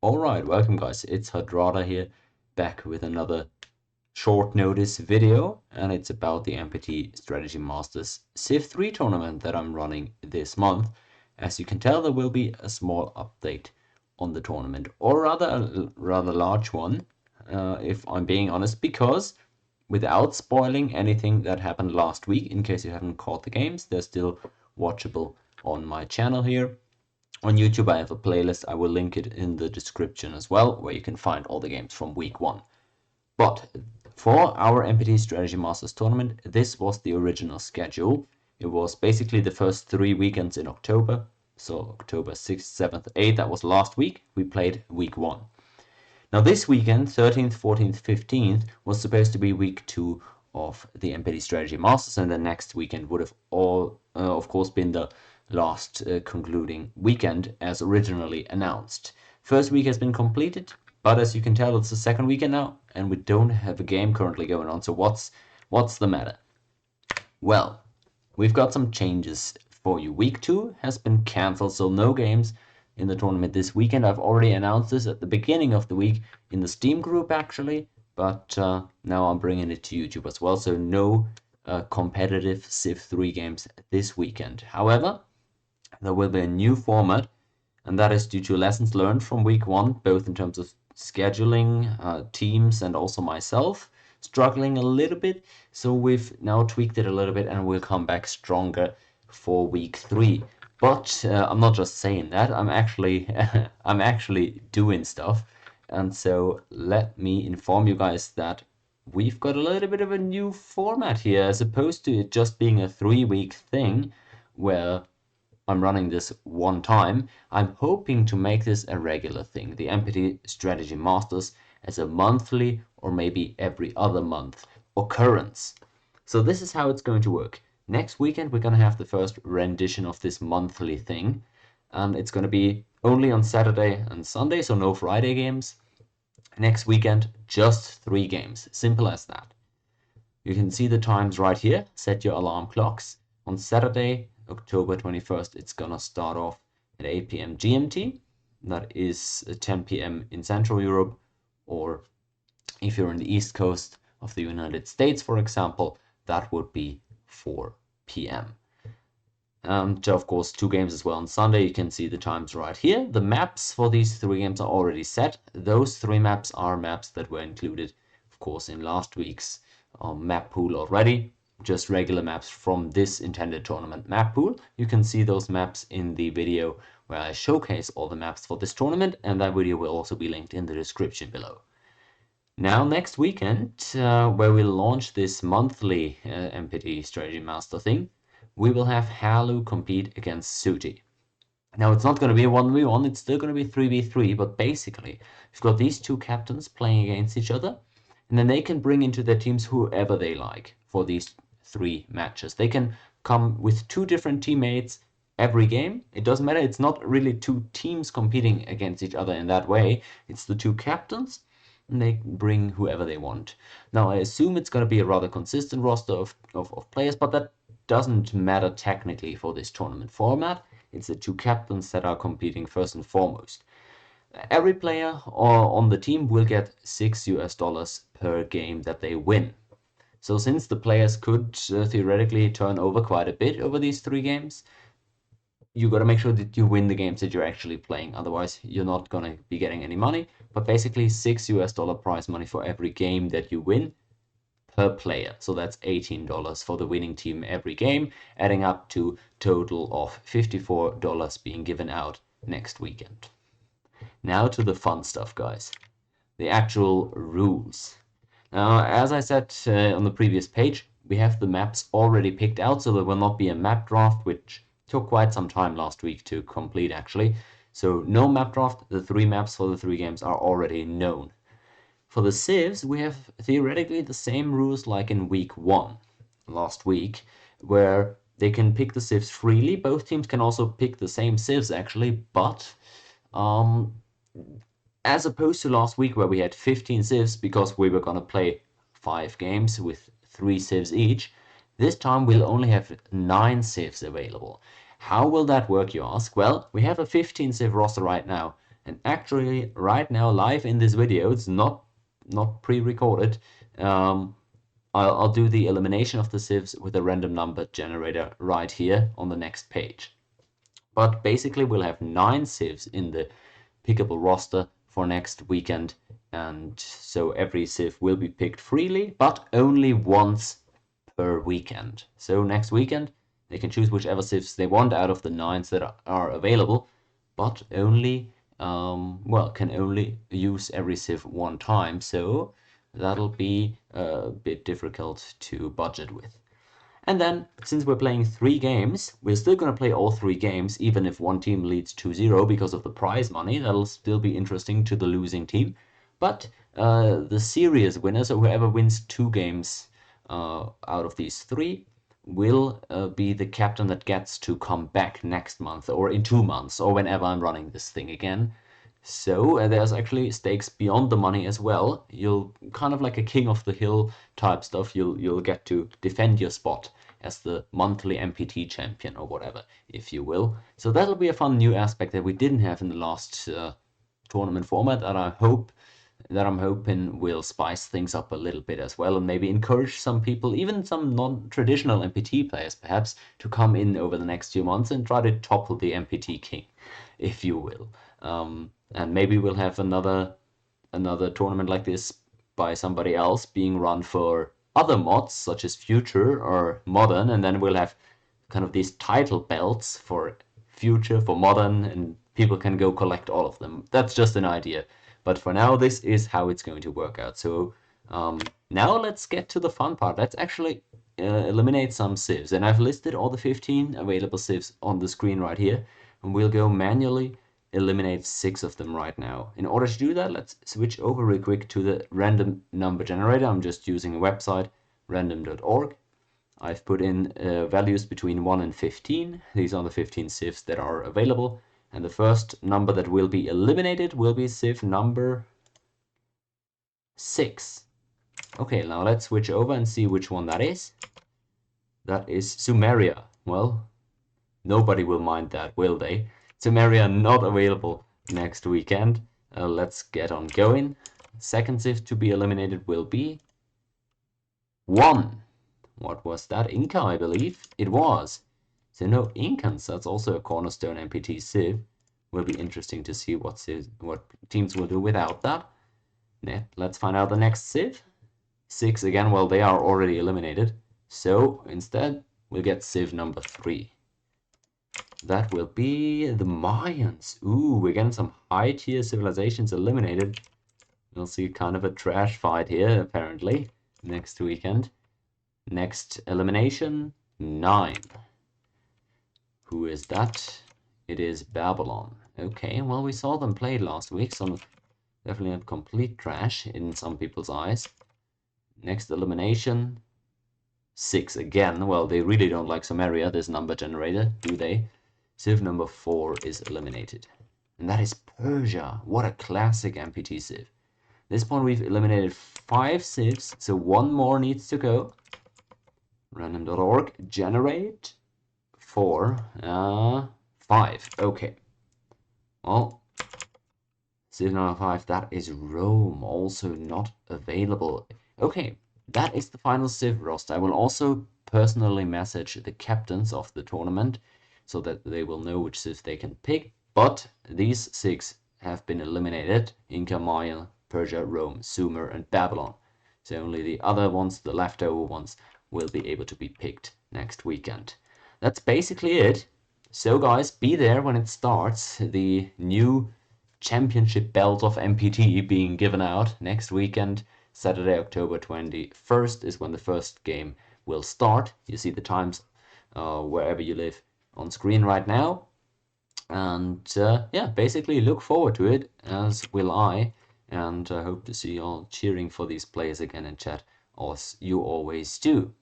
Alright, welcome guys, it's Hadrada here, back with another short notice video, and it's about the MPT Strategy Masters CIV3 tournament that I'm running this month. As you can tell, there will be a small update on the tournament, or rather a rather large one, if I'm being honest, because without spoiling anything that happened last week, in case you haven't caught the games, they're still watchable on my channel here. On YouTube, I have a playlist. I will link it in the description as well, where you can find all the games from week 1. But for our MPT Strategy Masters tournament, this was the original schedule. It was basically the first 3 weekends in October. So October 6th, 7th, 8th, that was last week. We played week 1. Now this weekend, 13th, 14th, 15th, was supposed to be week 2 of the MPT Strategy Masters, and the next weekend would have of course, been the last concluding weekend as originally announced. First week has been completed, but as you can tell, it's the second weekend now, and we don't have a game currently going on. So what's the matter? Well, we've got some changes for you. Week 2 has been cancelled, so no games in the tournament this weekend. I've already announced this at the beginning of the week in the Steam group, actually, but now I'm bringing it to YouTube as well. So no competitive CIV3 games this weekend. However, there will be a new format, and that is due to lessons learned from week 1, both in terms of scheduling, teams, and also myself struggling a little bit. So we've now tweaked it a little bit, and we'll come back stronger for week 3. But I'm not just saying that, I'm actually I'm actually doing stuff. And so let me inform you guys that we've got a little bit of a new format here, as opposed to it just being a 3-week thing where I'm running this one time. I'm hoping to make this a regular thing, the MPT Strategy Masters, as a monthly or maybe every other month occurrence. So this is how it's going to work. Next weekend we're going to have the first rendition of this monthly thing, and it's going to be only on Saturday and Sunday, so no Friday games. Next weekend, just 3 games. Simple as that. You can see the times right here. Set your alarm clocks. On Saturday, October 21st, it's gonna start off at 8 p.m. GMT. That is 10 p.m. in Central Europe, or if you're in the East Coast of the United States, for example, that would be 4 p.m. And of course, 2 games as well on Sunday. You can see the times right here. The maps for these 3 games are already set. Those 3 maps are maps that were included, of course, in last week's map pool already. Just regular maps from this intended tournament map pool. You can see those maps in the video where I showcase all the maps for this tournament, and that video will also be linked in the description below. Now next weekend, where we'll launch this monthly MPT Strategy Master thing, we will have Halu compete against Suti. Now it's not going to be a 1v1, it's still going to be 3v3, but basically we've got these 2 captains playing against each other, and then they can bring into their teams whoever they like for these 3 matches. They can come with 2 different teammates every game. It doesn't matter, it's not really 2 teams competing against each other in that way. It's the 2 captains, and they bring whoever they want. Now I assume it's going to be a rather consistent roster of players, but that doesn't matter technically for this tournament format. It's the 2 captains that are competing first and foremost. Every player on the team will get $6 per game that they win. So since the players could theoretically turn over quite a bit over these 3 games, you got to make sure that you win the games that you're actually playing. Otherwise, you're not going to be getting any money. But basically, $6 prize money for every game that you win per player. So that's $18 for the winning team every game, adding up to total of $54 being given out next weekend. Now to the fun stuff, guys. The actual rules. Now, as I said on the previous page, we have the maps already picked out, so there will not be a map draft, which took quite some time last week to complete, actually. So no map draft, the 3 maps for the 3 games are already known. For the civs, we have theoretically the same rules like in week 1 last week, where they can pick the civs freely. Both teams can also pick the same civs, actually, but as opposed to last week where we had 15 civs because we were going to play 5 games with 3 civs each, this time we'll only have 9 civs available. How will that work, you ask? Well, we have a 15 civ roster right now, And actually, right now, live in this video, it's not pre-recorded. I'll do the elimination of the civs with a random number generator right here on the next page. But basically, we'll have 9 civs in the pickable roster for next weekend, and so every civ will be picked freely, but only once per weekend. So next weekend, they can choose whichever civs they want out of the 9s that are available, but only, can only use every civ one time, so that'll be a bit difficult to budget with. And then, since we're playing 3 games, we're still going to play all 3 games, even if one team leads 2-0 because of the prize money. That'll still be interesting to the losing team. But the serious winner, so whoever wins 2 games out of these 3, will be the captain that gets to come back next month, or in 2 months, or whenever I'm running this thing again. So there's actually stakes beyond the money as well. You'll kind of like a king of the hill type stuff. You'll get to defend your spot as the monthly MPT champion or whatever, if you will. So that'll be a fun new aspect that we didn't have in the last tournament format, and I'm hoping will spice things up a little bit as well, and maybe encourage some people, even some non-traditional MPT players perhaps, to come in over the next few months and try to topple the MPT king, if you will. And maybe we'll have another tournament like this by somebody else being run for other mods such as Future or Modern, and then we'll have kind of these title belts for Future, for Modern, and people can go collect all of them. That's just an idea, but for now this is how it's going to work out. So now let's get to the fun part. Let's actually eliminate some civs, and I've listed all the 15 available civs on the screen right here, and we'll go manually eliminate 6 of them right now. In order to do that, let's switch over real quick to the random number generator. I'm just using a website, random.org. I've put in values between 1 and 15. These are the 15 civs that are available, and the first number that will be eliminated will be civ number 6. Okay, now let's switch over and see which one that is. That is Sumeria. Well, nobody will mind that, will they? Sumeria not available next weekend. Let's get on going. Second civ to be eliminated will be 1. What was that? Inca, I believe it was. So no Incans. That's also a cornerstone MPT civ. Will be interesting to see what teams will do without that. Let's find out the next civ. 6 again. Well, they are already eliminated. So instead, we'll get civ number 3. That will be the Mayans. Ooh, we're getting some high-tier civilizations eliminated. We'll see kind of a trash fight here, apparently, next weekend. Next elimination, 9. Who is that? It is Babylon. Okay, well, we saw them play last week. Some definitely have complete trash in some people's eyes. Next elimination, 6 again. Well, they really don't like Sumeria, this number generator, do they? Civ number 4 is eliminated. And that is Persia. What a classic MPT civ. At this point we've eliminated 5 civs, so 1 more needs to go. Random.org, generate 4, 5. Okay. Well, civ number 5, that is Rome, also not available. Okay, that is the final civ roster. I will also personally message the captains of the tournament so that they will know which civ they can pick. But these 6 have been eliminated: Inca, Maya, Persia, Rome, Sumer, and Babylon. So only the other ones, the leftover ones, will be able to be picked next weekend. That's basically it. So guys, be there when it starts. The new championship belt of MPT being given out next weekend. Saturday, October 21st is when the first game will start. You see the times wherever you live on screen right now. And yeah, basically look forward to it, as will I. And I hope to see you all cheering for these players again in chat, as you always do.